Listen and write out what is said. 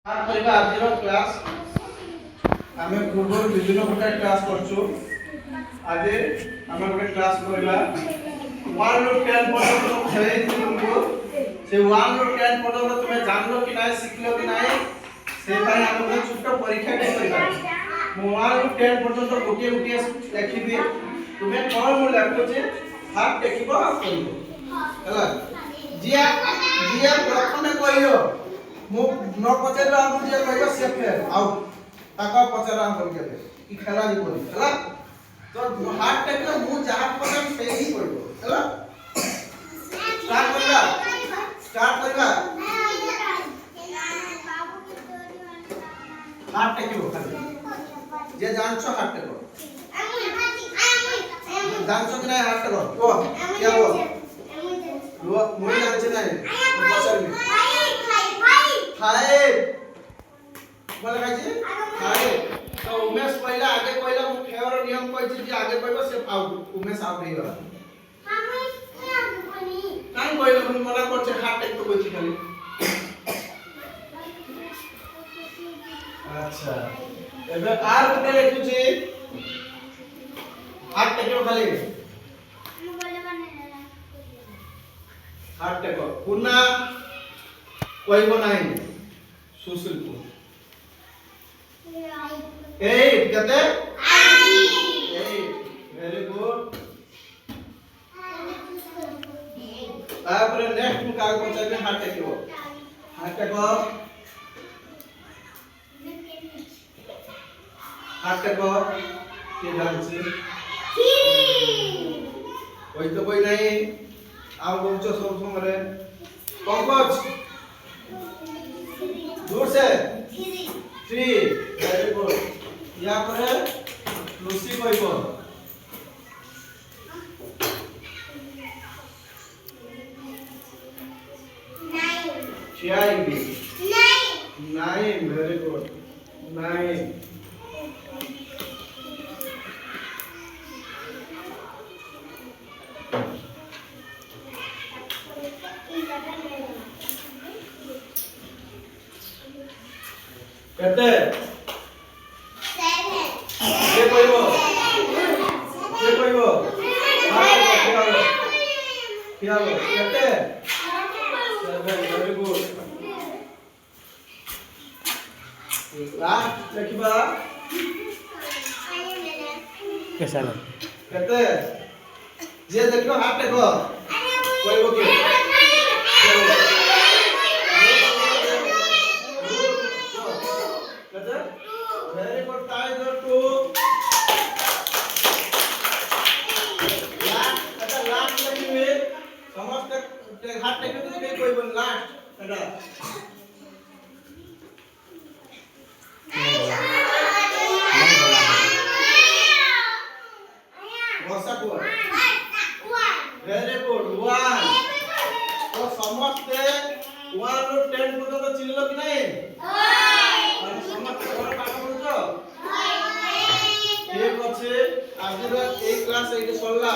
କରିବା ଆଜିର କ୍ଲାସ୍ ଆମେ ପୂର୍ବରୁ ବିଭିନ୍ନ ପ୍ରକାର କ୍ଲାସ୍ କରୁଛୁ। ଆଜି ଆମେ ଗୋଟେ କ୍ଲାସ୍ କରିବା 1 ରୁ 10 ପର୍ଯ୍ୟନ୍ତ ଖେଳେଇଛି ତୁମକୁ। ସେ 1 ରୁ 10 ପର୍ଯ୍ୟନ୍ତ ତୁମେ ଜାଣିଲ କି ନାହିଁ, ଶିଖିଲ କି ନାହିଁ, ସେ ପାଇଁ ଆମେ ଗୋଟେ ଛୋଟ ପରୀକ୍ଷାଟେ କରିବା। ମୁଁ 1 ରୁ 10 ପର୍ଯ୍ୟନ୍ତ ଗୋଟିଏ ଗୋଟିଏ ଲେଖିବି, ତୁମେ କ'ଣ ମୁଁ ଲେଖୁଛି ହାତ ଟେକିବ ଆଉ କହିବ ହେଲା। ଯିଏ ପ୍ରଥମେ କହିବ ମୁଁ ନ ପଚାରିବା ଆମକୁ ଯିଏ କହିବ ସେ ଫେଲ୍ ଆଉଟ୍, ତାକୁ ପଚାର ଆମ କରିବେ କି ଖେଳା ଯିବନି ହେଲା। ତ ହାର୍ଟ ଟେକିଲେ ମୁଁ ଯାହା ପଚାରିବି ସେଇ ହିଁ କହିବ ହେଲା। ଷ୍ଟାର୍ଟ କରିବା ହାର୍ଟ ଟେକିବ ଖାଲି ଯେ ଜାଣିଛ ହାର୍ଟ ଟେକ, ଜାଣିଛ କି ନାହିଁ ହାର୍ଟ ଟେକ କୁହ କିଏ ହବ ମୁଁ ଜାଣିଛି ନାହିଁ ପଚାରିବି। 5 बोले काजी 5 तो उमेश पहला आगे पहला मु फेवर नियम कहछि जे आगे कहबो से आउट, उमेश आउट हे गला। काई कहले मु मना करछे हार्ट टेक तो कहछि खाली। अच्छा एबे आर गुटे लिखुछि हार्ट टेक खाली हार्ट टेक पुना कहबो नाही सुशीलपुर 8 कहते 8 वेरी गुड। तापर नेक्स्ट मु काग पचाबे हार्ट टेकबो हार्ट टेको के जानछि कोई तो कोई नहीं आ बोलछो सब समरे पंकज दूर से 3 वेरी गुड। या पर लुसी कहबो 9 वेरी गुड 9 कहते 7 ये कहबो क्या कहते 7 वेरी गुड। लास्ट लिखबा कैसा लग कहते जे देखो हाथ देखो कहबो के very good tiger 2 last लगिवे समस्त हाथ टेके तो के कोई बन लास्ट एटा वर्षा को very good 1 तो समस्त 1 ରୁ 10 पର୍ଯ୍यंत चिल्लो कि नहीं समस्त ठीक अच्छे आज क्लास ये सरला।